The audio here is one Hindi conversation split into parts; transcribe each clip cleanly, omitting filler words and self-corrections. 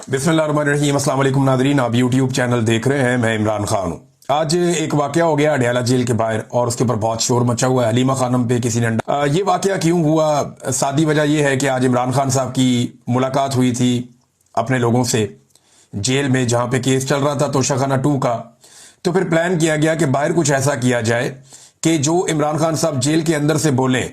बिस्मिल्लाहिर्रहमानिर्रहीम। अस्सलाम वालेकुम नाज़रीन, आप यूट्यूब चैनल देख रहे हैं। मैं इमरान खान हूँ। आज एक वाकया हो गया अडयाला जेल के बाहर और उसके ऊपर बहुत शोर मचा हुआ है। हलीमा खानम पे किसी ने ये वाकया क्यों हुआ, सादी वजह यह है कि आज इमरान खान साहब की मुलाकात हुई थी अपने लोगों से जेल में, जहाँ पे केस चल रहा था तोशाखाना 2 का। तो फिर प्लान किया गया कि बाहर कुछ ऐसा किया जाए कि जो इमरान खान साहब जेल के अंदर से बोले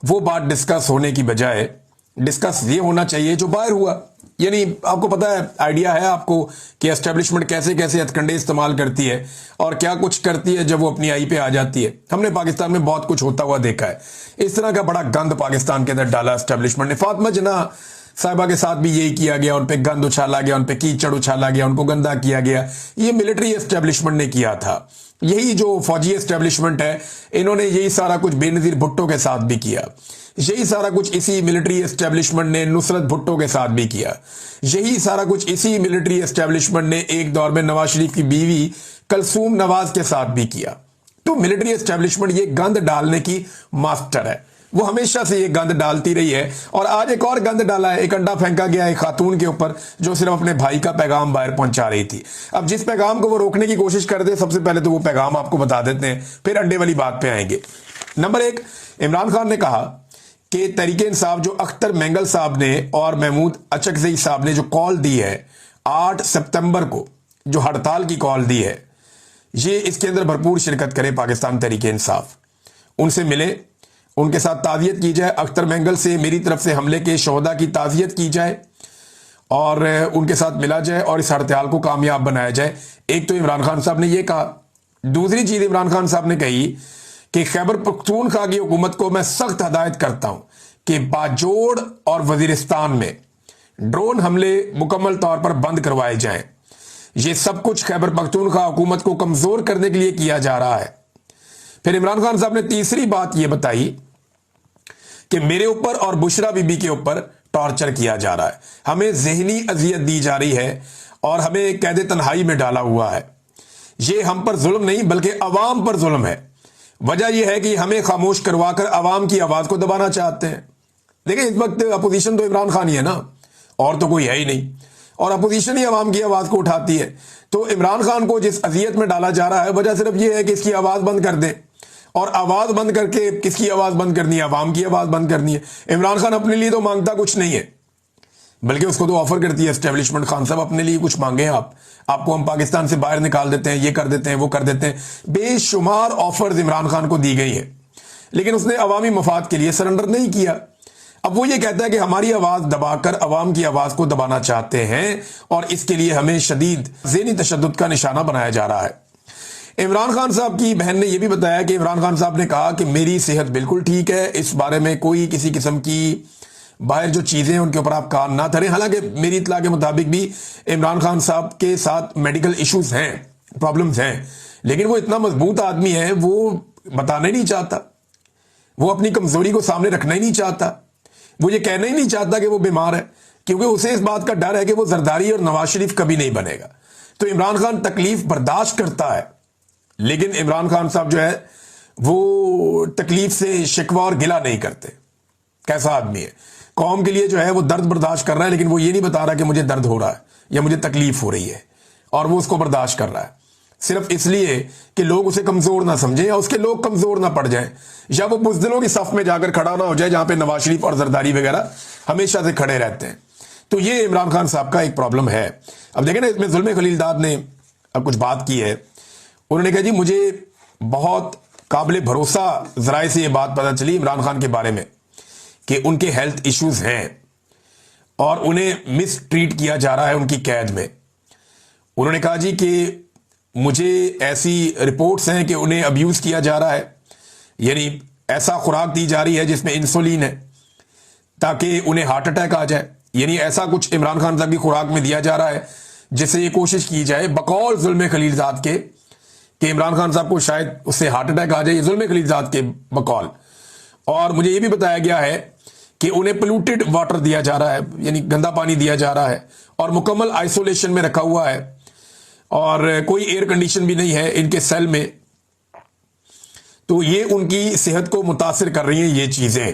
वो बात डिस्कस होने की बजाय डिस्कस ये होना चाहिए जो बाहर हुआ। यानी आपको पता है, आइडिया है आपको कि एस्टेब्लिशमेंट कैसे कैसे हथकंडे इस्तेमाल करती है और क्या कुछ करती है जब वो अपनी आई पे आ जाती है। हमने पाकिस्तान में बहुत कुछ होता हुआ देखा है। इस तरह का बड़ा गंद पाकिस्तान के अंदर डाला एस्टेब्लिशमेंट ने। फातिमा जिन्ना साहिबा के साथ भी यही किया गया, उन पे गंद उछाला गया, उन पे कीचड़ उछाला गया, उनको गंदा किया गया। ये मिलिट्री एस्टेब्लिशमेंट ने किया था। यही जो फौजी एस्टेब्लिशमेंट है, इन्होंने यही सारा कुछ बेनजीर भुट्टो के साथ भी किया। यही सारा कुछ इसी मिलिट्री एस्टेब्लिशमेंट ने नुसरत भुट्टो के साथ भी किया। यही सारा कुछ इसी मिलिट्री एस्टेब्लिशमेंट ने एक दौर में नवाज शरीफ की बीवी कलसूम नवाज के साथ भी किया। तो मिलिट्री एस्टेब्लिशमेंट ये गंद डालने की मास्टर है। वो हमेशा से ये गंद डालती रही है और आज एक और गंद डाला है। एक अंडा फेंका गया एक खातून के ऊपर जो सिर्फ अपने भाई का पैगाम बाहर पहुंचा रही थी। अब जिस पैगाम को वो रोकने की कोशिश करते, सबसे पहले तो वो पैगाम आपको बता देते हैं, फिर अंडे वाली बात पे आएंगे। नंबर 1, इमरान खान ने कहा कि तहरीक इंसाफ जो अख्तर मेंगल साहब ने और महमूद अचकजई साहब ने जो कॉल दी है 8 सितंबर को, जो हड़ताल की कॉल दी है, ये इसके अंदर भरपूर शिरकत करे पाकिस्तान तहरीक इंसाफ। उनसे मिले, उनके साथ ताज़ियत की जाए। अख्तर मेंगल से मेरी तरफ से हमले के शोहदा की ताज़ियत की जाए और उनके साथ मिला जाए और इस हड़ताल को कामयाब बनाया जाए। एक तो इमरान खान साहब ने ये कहा। दूसरी चीज़ इमरान खान साहब ने कही कि खैबर पख्तूनख्वा की हुकूमत को मैं सख्त हदायत करता हूं कि बाजोड़ और वजीरिस्तान में ड्रोन हमले मुकम्मल तौर पर बंद करवाए जाएं। ये सब कुछ खैबर पख्तूनख्वा हुकूमत को कमजोर करने के लिए किया जा रहा है। फिर इमरान खान साहब ने तीसरी बात यह बताई कि मेरे ऊपर और बुशरा बीबी के ऊपर टॉर्चर किया जा रहा है, हमें जहनी अजियत दी जा रही है और हमें कैद तन्हाई में डाला हुआ है। ये हम पर जुल्म नहीं बल्कि अवाम पर जुल्म है। वजह यह है कि हमें खामोश करवाकर अवाम की आवाज को दबाना चाहते हैं। देखिए, इस वक्त अपोजिशन तो इमरान खान ही है ना, और तो कोई है ही नहीं, और अपोजिशन ही अवाम की आवाज को उठाती है। तो इमरान खान को जिस अजियत में डाला जा रहा है, वजह सिर्फ यह है कि इसकी आवाज बंद कर दें। और आवाज बंद करके किसकी आवाज बंद करनी है? अवाम की आवाज बंद करनी है। इमरान खान अपने लिए तो मांगता कुछ नहीं है, बल्कि उसको तो ऑफर करती है एस्टेब्लिशमेंट, खान साहब अपने लिए कुछ मांगे आपको हम पाकिस्तान से बाहर निकाल देते हैं, ये कर देते हैं, वो कर देते हैं। बेशुमार ऑफर्स इमरान खान को दी गई है, लेकिन उसने अवामी मफाद के लिए सरेंडर नहीं किया। अब वो ये कहता है कि हमारी आवाज दबाकर अवाम की आवाज को दबाना चाहते हैं और इसके लिए हमें शदीद ज़हनी तशद्दुद का निशाना बनाया जा रहा है। इमरान खान साहब की बहन ने यह भी बताया कि इमरान खान साहब ने कहा कि मेरी सेहत बिल्कुल ठीक है, इस बारे में कोई किसी किस्म की बाहर जो चीज़ें हैं उनके ऊपर आप कान ना धरें। हालांकि मेरी इत्तला के मुताबिक भी इमरान खान साहब के साथ मेडिकल इश्यूज हैं, प्रॉब्लम्स हैं, लेकिन वो इतना मजबूत आदमी है, वो बताना ही नहीं चाहता, वो अपनी कमजोरी को सामने रखना ही नहीं चाहता, वो ये कहना ही नहीं चाहता कि वो बीमार है, क्योंकि उसे इस बात का डर है कि वो जरदारी और नवाज शरीफ कभी नहीं बनेगा। तो इमरान खान तकलीफ बर्दाश्त करता है, लेकिन इमरान खान साहब जो है वो तकलीफ से शिकवा और गिला नहीं करते। कैसा आदमी है, कौम के लिए जो है वो दर्द बर्दाश्त कर रहा है, लेकिन वो ये नहीं बता रहा कि मुझे दर्द हो रहा है या मुझे तकलीफ हो रही है, और वो उसको बर्दाश्त कर रहा है सिर्फ इसलिए कि लोग उसे कमजोर ना समझें या उसके लोग कमजोर ना पड़ जाएं, या वो बुज़दिलों की सफ में जाकर खड़ा ना हो जाए जहां पे नवाज शरीफ और जरदारी वगैरह हमेशा से खड़े रहते हैं। तो ये इमरान खान साहब का एक प्रॉब्लम है। अब देखें ना, इसमें जुल्म खलीलदाद ने अब कुछ बात की है। उन्होंने कहा जी मुझे बहुत काबिल भरोसा जराए से ये बात पता चली इमरान खान के बारे में कि उनके हेल्थ इश्यूज हैं और उन्हें मिस ट्रीट किया जा रहा है उनकी कैद में। उन्होंने कहा जी कि मुझे ऐसी रिपोर्ट्स हैं कि उन्हें अब्यूज किया जा रहा है, यानी ऐसा खुराक दी जा रही है जिसमें इंसुलिन है ताकि उन्हें हार्ट अटैक आ जाए। यानी ऐसा कुछ इमरान खान साहब की खुराक में दिया जा रहा है जिससे ये कोशिश की जाए बकौल जुल्म खलीलजाद के कि इमरान खान साहब को शायद उससे हार्ट अटैक आ जाए, जुल्म खलीलजाद के बकौल। और मुझे ये भी बताया गया है कि उन्हें पोल्यूटेड वाटर दिया जा रहा है, यानी गंदा पानी दिया जा रहा है और मुकम्मल आइसोलेशन में रखा हुआ है और कोई एयर कंडीशन भी नहीं है इनके सेल में। तो ये उनकी सेहत को मुतासिर कर रही हैं ये चीजें।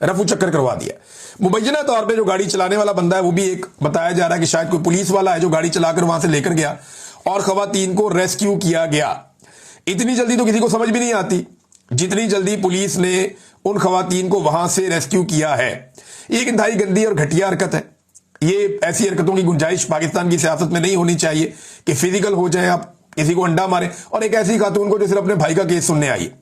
रफू चक्कर करवा दिया। मुबैना तौर पे जो गाड़ी चलाने वाला बंदा है वो भी एक बताया जा रहा है कि शायद कोई पुलिस वाला है जो गाड़ी चलाकर वहां से लेकर गया और खवातीन को रेस्क्यू किया गया। इतनी जल्दी तो किसी को समझ भी नहीं आती जितनी जल्दी पुलिस ने उन खवातीन को वहां से रेस्क्यू किया है। ये एक इंतहाई गंदी और घटिया हरकत है। ये ऐसी हरकतों की गुंजाइश पाकिस्तान की सियासत में नहीं होनी चाहिए कि फिजिकल हो जाए, आप किसी को अंडा मारे। और एक ऐसी खातून को जो सिर्फ अपने भाई का केस सुनने आई है,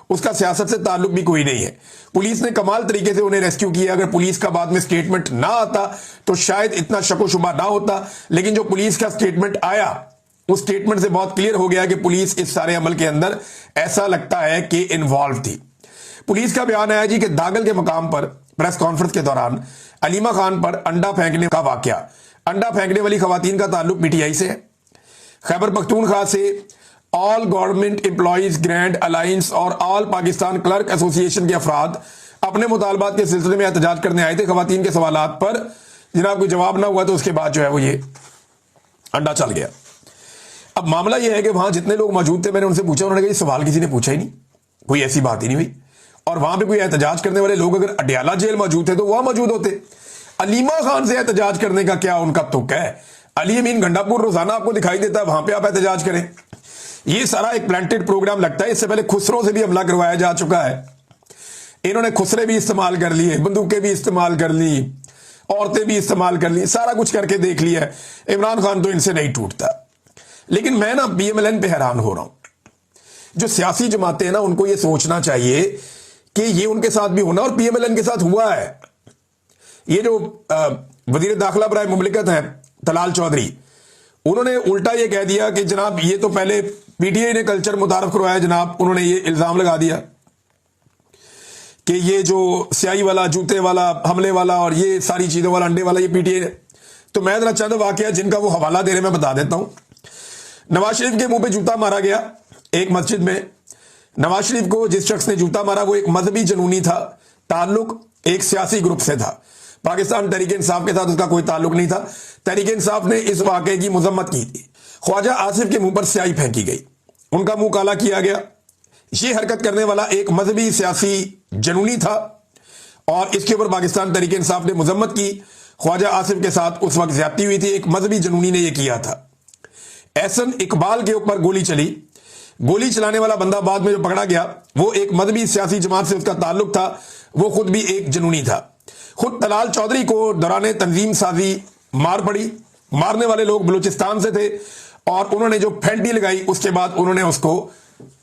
उसका सियासत से ताल्लुक भी कोई नहीं है। पुलिस ने कमाल तरीके से उन्हें रेस्क्यू किया। अगर पुलिस का बाद में स्टेटमेंट ना आता तो शायद इतना शक व शुबा ना होता, लेकिन जो पुलिस का स्टेटमेंट आया उस स्टेटमेंट से बहुत क्लियर हो गया कि पुलिस इस सारे अमल के अंदर ऐसा लगता है कि इन्वॉल्व थी। पुलिस का बयान आया जी कि दागल के मकाम पर प्रेस कॉन्फ्रेंस के दौरान अलीमा खान पर अंडा फेंकने का वाकया, अंडा फेंकने वाली खवातीन का ताल्लुक पीटीआई से है। खैबर पख्तूनख्वा से all government employees grand alliance और ऑल पाकिस्तान क्लर्क एसोसिएशन के अफराद अपने मुतालबात के सिलसिले में एहतजाज करने आए थे। खवातीन के सवालात पर जनाब कोई जवाब ना हुआ तो उसके बाद जो है वो ये अंडा चल गया। अब मामला यह है कि वहां जितने लोग मौजूद थे मैंने उनसे पूछा, उन्होंने कहा सवाल किसी ने पूछा ही नहीं, कोई ऐसी बात ही नहीं हुई। और वहां पे कोई एहतजाज करने वाले लोग अगर अडयाला जेल मौजूद थे तो वहां मौजूद होते। अलीमा खान से एहतजाज करने का क्या उनका तुक है? अली अमीन गंडापुर रोजाना आपको दिखाई देता है, वहां पे आप एहतजाज करें। ये सारा एक प्लांटेड प्रोग्राम लगता है। इससे पहले खुसरो से भी हमला करवाया जा चुका है। इन्होंने खुसरे भी इस्तेमाल कर लिए, बंदूकें भी इस्तेमाल कर ली, औरतें भी इस्तेमाल कर ली, सारा कुछ करके देख लिया है। इमरान खान तो इनसे नहीं टूटता। लेकिन मैं ना बीएमएलएन पे हैरान हो रहा हूं। जो सियासी जमातें हैं ना उनको ये सोचना चाहिए कि ये उनके साथ भी होना, और पीएमएलएन के साथ हुआ है। ये जो वजीर दाखिला बराए मुमलिकत हैं तलाल चौधरी, उन्होंने उल्टा ये कह दिया कि जनाब ये तो पहले पीटीआई ने कल्चर मुतारफ करवाया। जनाब उन्होंने ये इल्जाम लगा दिया कि ये जो स्याही वाला, जूते वाला, हमले वाला और ये सारी चीजों वाला, अंडे वाला, ये पीटीआई। तो मैं जरा चंद वाकया जिनका वो हवाला दे रहे मैं बता देता हूं। नवाज शरीफ के मुंह पे जूता मारा गया एक मस्जिद में। नवाज शरीफ को जिस शख्स ने जूता मारा वो एक मजहबी जनूनी था, ताल्लुक एक सियासी ग्रुप से था। पाकिस्तान तहरीक इंसाफ के साथ उसका कोई ताल्लुक नहीं था। तहरीक इंसाफ ने इस वाकये की मजम्मत की थी। ख्वाजा आसिफ के मुंह पर स्याही फेंकी गई, उनका मुंह काला किया गया। ये हरकत करने वाला एक मजहबी सियासी जनूनी था और इसके ऊपर पाकिस्तान तहरीक इंसाफ ने मजम्मत की। ख्वाजा आसिफ के साथ उस वक्त ज्यादती हुई थी, एक मजहबी जनूनी ने यह किया था। एहसन इकबाल के ऊपर गोली चली। गोली चलाने वाला बंदा बाद में जो पकड़ा गया वो एक मजहबी सियासी जमात से उसका ताल्लुक था, वो खुद भी एक जनूनी था। खुद तलाल चौधरी को दौरान तंजीम साजी मार पड़ी। मारने वाले लोग बलूचिस्तान से थे और उन्होंने जो फेंटी लगाई उसके बाद उन्होंने उसको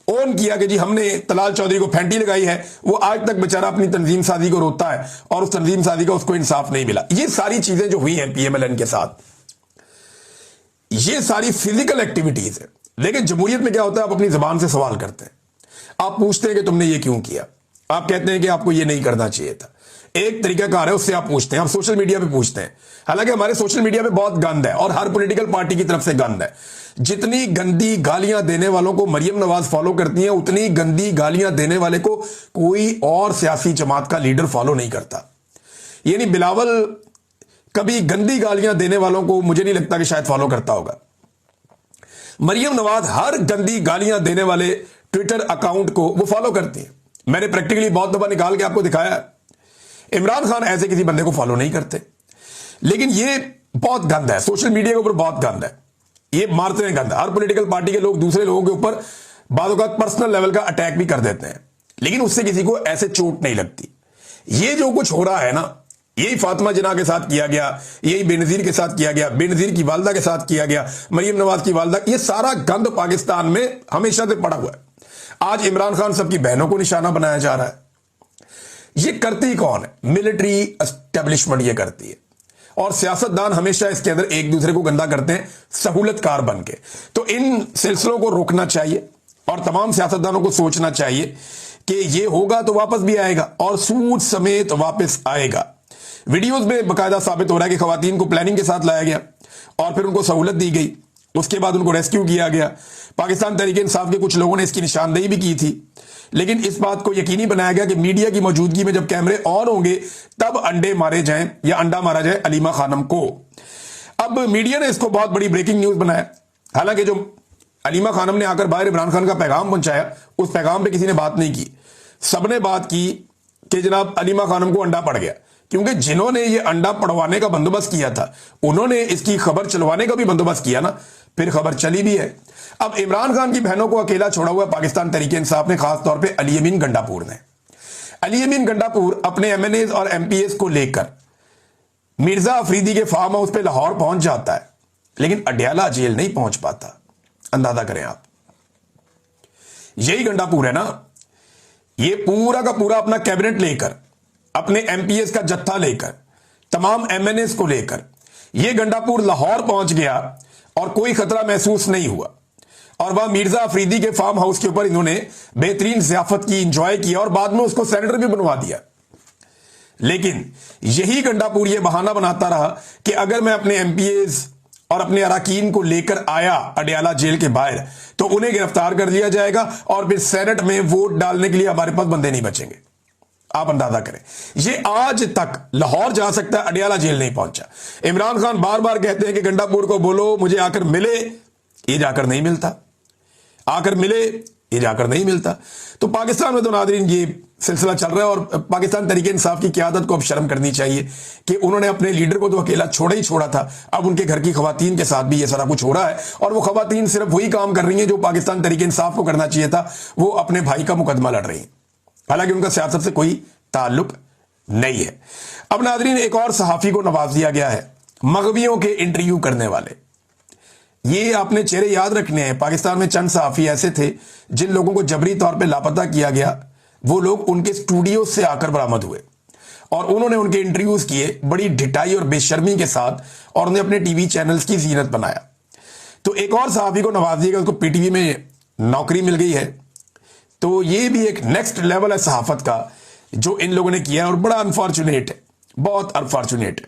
ओन किया कि जी हमने तलाल चौधरी को फेंटी लगाई है। वो आज तक बेचारा अपनी तंजीम साजी को रोता है और उस तंजीम साजी का उसको इंसाफ नहीं मिला। ये सारी चीजें जो हुई हैं पीएमएलएन के साथ, ये सारी फिजिकल एक्टिविटीज है। लेकिन जमहूरियत में क्या होता है, आप अपनी जबान से सवाल करते हैं, आप पूछते हैं कि तुमने ये क्यों किया, आप कहते हैं कि आपको ये नहीं करना चाहिए था। एक तरीकाकार है, उससे आप पूछते हैं। आप सोशल मीडिया पे पूछते हैं। हालांकि हमारे सोशल मीडिया पे बहुत गंद है और हर पॉलिटिकल पार्टी की तरफ से गंद है। जितनी गंदी गालियां देने वालों को मरियम नवाज फॉलो करती है, उतनी गंदी गालियां देने वाले को कोई और सियासी जमात का लीडर फॉलो नहीं करता। यानी बिलावल कभी गंदी गालियां देने वालों को मुझे नहीं लगता कि शायद फॉलो करता होगा। मरियम नवाज हर गंदी गालियां देने वाले ट्विटर अकाउंट को वो फॉलो करती है। मैंने प्रैक्टिकली बहुत दफा निकाल के आपको दिखाया है। इमरान खान ऐसे किसी बंदे को फॉलो नहीं करते। लेकिन ये बहुत गंद है, सोशल मीडिया के ऊपर बहुत गंद है। ये मारते हैं गंद। हर पॉलिटिकल पार्टी के लोग दूसरे लोगों के ऊपर बाज़ औक़ात पर्सनल लेवल का अटैक भी कर देते हैं, लेकिन उससे किसी को ऐसे चोट नहीं लगती। ये जो कुछ हो रहा है ना, यही फातिमा जिन्ना के साथ किया गया, यही बेनजीर के साथ किया गया, बेनजीर की वालदा के साथ किया गया, मरियम नवाज की वालदा, ये सारा गंद पाकिस्तान में हमेशा से पड़ा हुआ है। आज इमरान खान सबकी बहनों को निशाना बनाया जा रहा है। ये करती कौन है? मिलिट्री एस्टेब्लिशमेंट ये करती है। और सियासतदान हमेशा इसके अंदर एक दूसरे को गंदा करते हैं सहूलतकार बन के। तो इन सिलसिलों को रोकना चाहिए और तमाम सियासतदानों को सोचना चाहिए कि ये होगा तो वापस भी आएगा और सूद समेत वापस आएगा। वीडियोस में बकायदा साबित हो रहा है कि खवातीन को प्लानिंग के साथ लाया गया और फिर उनको सहूलत दी गई, उसके बाद उनको रेस्क्यू किया गया। पाकिस्तान तहरीक इंसाफ के कुछ लोगों ने इसकी निशानदेही भी की थी, लेकिन इस बात को यकीनी बनाया गया कि मीडिया की मौजूदगी में जब कैमरे ऑन होंगे तब अंडे मारे जाएं या अंडा मारा जाए अलीमा खानम को। अब मीडिया ने इसको बहुत बड़ी ब्रेकिंग न्यूज बनाया। हालांकि जो अलीमा खानम ने आकर बाहर इमरान खान का पैगाम पहुंचाया, उस पैगाम पे किसी ने बात नहीं की। सबने बात की कि जनाब अलीमा खानम को अंडा पड़ गया, क्योंकि जिन्होंने ये अंडा पड़वाने का बंदोबस्त किया था उन्होंने इसकी खबर चलवाने का भी बंदोबस्त किया ना, फिर खबर चली भी है। अब इमरान खान की बहनों को अकेला छोड़ा हुआ पाकिस्तान तहरीक इंसाफ ने, खासतौर पर अली अमीन गंडापुर ने। अली अमीन गंडापुर अपने एमएनएज और एमपीएस को लेकर मिर्जा अफरीदी के फार्म हाउस पे लाहौर पहुंच जाता है, लेकिन अडयाला जेल नहीं पहुंच पाता। अंदाजा करें आप, यही गंडापुर है ना, ये पूरा का पूरा अपना कैबिनेट लेकर, अपने एमपीएस का जत्था लेकर, तमाम एमएनएस को लेकर ये गंडापुर लाहौर पहुंच गया और कोई खतरा महसूस नहीं हुआ। और वह मिर्जा अफरीदी के फार्म हाउस के ऊपर इन्होंने बेहतरीन ज़ियाफत की, इंजॉय किया और बाद में उसको सेनेटर भी बनवा दिया। लेकिन यही गंडापुर ये बहाना बनाता रहा कि अगर मैं अपने एमपीएस और अपने अराकीन को लेकर आया अडयाला जेल के बाहर तो उन्हें गिरफ्तार कर लिया जाएगा और फिर सेनेट में वोट डालने के लिए हमारे पास बंदे नहीं बचेंगे। आप अंदाजा करें, ये आज तक लाहौर जा सकता है, अडयाला जेल नहीं पहुंचा। इमरान खान बार बार कहते हैं कि गंडापुर को बोलो मुझे आकर मिले, ये जाकर नहीं मिलता, आकर मिले, ये जाकर नहीं मिलता। तो पाकिस्तान में तो नादरीन ये सिलसिला चल रहा है और पाकिस्तान तहरीक इंसाफ की क़यादत को अब शर्म करनी चाहिए कि उन्होंने अपने लीडर को तो अकेला छोड़ा ही छोड़ा था, अब उनके घर की खवातीन के साथ भी ये सारा कुछ हो रहा है। और वो खवातीन सिर्फ वही काम कर रही हैं जो पाकिस्तान तहरीक इंसाफ को करना चाहिए था, वो अपने भाई का मुकदमा लड़ रही हैं, हालांकि उनका सियासत से कोई ताल्लुक नहीं है। अब नादरीन एक और सहाफ़ी को नवाज दिया गया है, मगवियों के इंटरव्यू करने वाले। ये आपने चेहरे याद रखने हैं। पाकिस्तान में चंद सहाफ़ी ऐसे थे जिन लोगों को जबरी तौर पे लापता किया गया, वो लोग उनके स्टूडियो से आकर बरामद हुए और उन्होंने उनके इंटरव्यूज किए बड़ी ढिठाई और बेशर्मी के साथ, और उन्हें अपने टीवी चैनल्स की जीनत बनाया। तो एक और सहाफ़ी को नवाज दिया गया, उसको पीटीवी में नौकरी मिल गई है। तो ये भी एक नेक्स्ट लेवल है सहाफत का जो इन लोगों ने किया है और बड़ा अनफॉर्चुनेट है, बहुत अनफॉर्चुनेट है।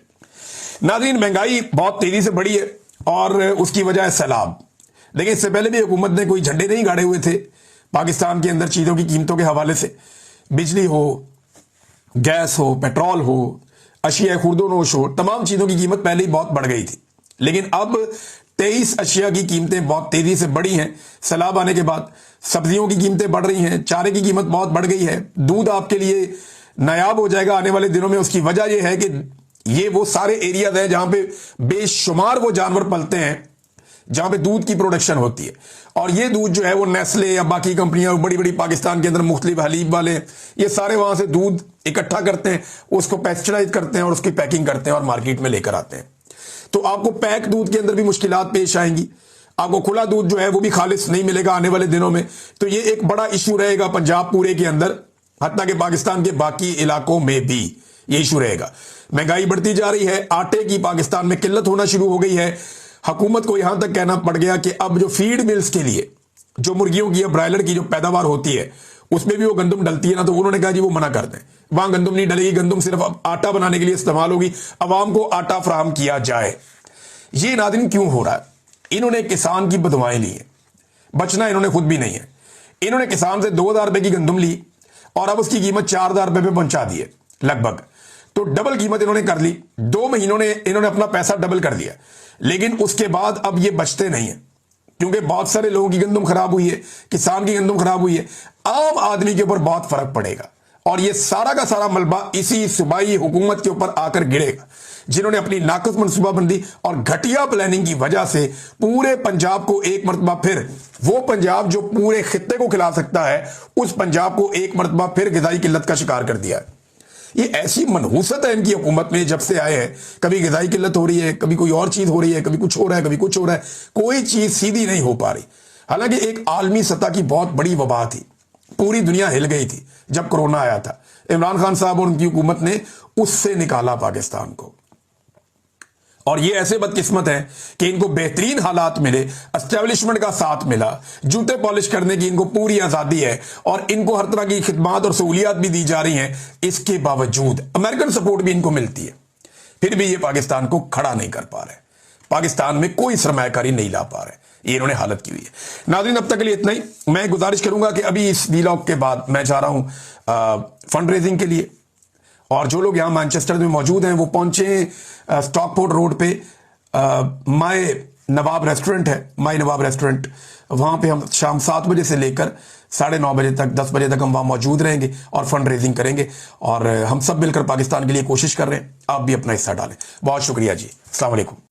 नाज़रीन, महंगाई बहुत तेजी से बढ़ी है और उसकी वजह है सैलाब। लेकिन इससे पहले भी हुकूमत ने कोई झंडे नहीं गाड़े हुए थे पाकिस्तान के अंदर चीज़ों की कीमतों के हवाले से। बिजली हो, गैस हो, पेट्रोल हो, अशिया खुर्दोनोश हो, तमाम चीज़ों की कीमत पहले ही बहुत बढ़ गई थी। लेकिन अब 23 अशिया की कीमतें बहुत तेज़ी से बढ़ी हैं सैलाब आने के बाद। सब्जियों की कीमतें बढ़ रही हैं, चारे की कीमत बहुत बढ़ गई है। दूध आपके लिए नायाब हो जाएगा आने वाले दिनों में। उसकी वजह यह है कि ये वो सारे एरियाज हैं जहां पे बेशुमार वो जानवर पलते हैं जहां पे दूध की प्रोडक्शन होती है, और ये दूध जो है वो नेस्ले या बाकी कंपनियां बड़ी बड़ी पाकिस्तान के अंदर मुख्तलिफ हलीब वाले ये सारे वहां से दूध इकट्ठा करते हैं, उसको पेस्चराइज करते हैं और उसकी पैकिंग करते हैं और मार्केट में लेकर आते हैं। तो आपको पैक दूध के अंदर भी मुश्किलात पेश आएंगी, आपको खुला दूध जो है वो भी खालिस नहीं मिलेगा आने वाले दिनों में। तो ये एक बड़ा इशू रहेगा पंजाब पूरे के अंदर, हत्ता कि पाकिस्तान के बाकी इलाकों में भी ये इशू रहेगा। महंगाई बढ़ती जा रही है, आटे की पाकिस्तान में किल्लत होना शुरू हो गई है। हुकूमत को यहां तक कहना पड़ गया कि अब जो फीड मिल्स के लिए जो मुर्गियों की या ब्रायलर की जो पैदावार होती है उसमें भी वो गंदम डलती है ना, तो उन्होंने कहा जी वो मना कर दें, वहां गंदम नहीं डलेगी, गंदम सिर्फ अब आटा बनाने के लिए इस्तेमाल होगी, अवाम को आटा फराहम किया जाए। ये नाज़रीन क्यों हो रहा है? इन्होंने किसान की बदवाएं ली है, बचना इन्होंने खुद भी नहीं है। इन्होंने किसान से 2000 रुपए की गंदम ली और अब उसकी कीमत 4000 रुपए पे पहुंचा दी है लगभग, तो डबल कीमत इन्होंने कर ली। 2 महीनों में इन्होंने अपना पैसा डबल कर दिया, लेकिन उसके बाद अब ये बचते नहीं है क्योंकि बहुत सारे लोगों की गंदम खराब हुई है, किसान की गंदम खराब हुई है, आम आदमी के ऊपर बहुत फर्क पड़ेगा और ये सारा का सारा मलबा इसी सूबाई हुकूमत के ऊपर आकर गिरेगा जिन्होंने अपनी नाकस मनसूबाबंदी और घटिया प्लानिंग की वजह से पूरे पंजाब को एक मरतबा फिर, वो पंजाब जो पूरे खित्ते को खिला सकता है, उस पंजाब को एक मरतबा फिर ग़िज़ाई किल्लत का शिकार कर दिया है। ये ऐसी मनहूसत है इनकी हुकूमत में जब से आए हैं, कभी ग़िज़ाई किल्लत हो रही है, कभी कोई और चीज़ हो रही है, कभी कुछ हो रहा है, कभी कुछ हो रहा है, कोई चीज़ सीधी नहीं हो पा रही। हालांकि एक आलमी सतह की बहुत बड़ी वबा थी, पूरी दुनिया हिल गई थी जब कोरोना आया था। इमरान खान साहब और उनकी हुकूमत ने उससे निकाला पाकिस्तान को, और ये ऐसे बदकिस्मत है कि इनको बेहतरीन हालात मिले, एस्टेब्लिशमेंट का साथ मिला, जूते पॉलिश करने की इनको पूरी आज़ादी है और इनको हर तरह की खिदमात और सहूलियात भी दी जा रही हैं। इसके बावजूद अमेरिकन सपोर्ट भी इनको मिलती है, फिर भी ये पाकिस्तान को खड़ा नहीं कर पा रहे, पाकिस्तान में कोई सरमायाकारी नहीं ला पा रहे। ये इन्होंने हालत की हुई है। नाज़रीन, अब तक के लिए इतना ही। मैं गुजारिश करूंगा कि अभी इस वीलॉग के बाद मैं जा रहा हूं फंड रेजिंग के लिए, और जो लोग यहाँ मैनचेस्टर में मौजूद हैं वो पहुंचे स्टॉकपोर्ट रोड पे माय नवाब रेस्टोरेंट है, माई नवाब रेस्टोरेंट, वहाँ पे हम शाम 7 बजे से लेकर 9:30 बजे तक, 10 बजे तक हम वहाँ मौजूद रहेंगे और फंड रेजिंग करेंगे, और हम सब मिलकर पाकिस्तान के लिए कोशिश कर रहे हैं। आप भी अपना हिस्सा डालें। बहुत शुक्रिया जी, अस्सलाम वालेकुम।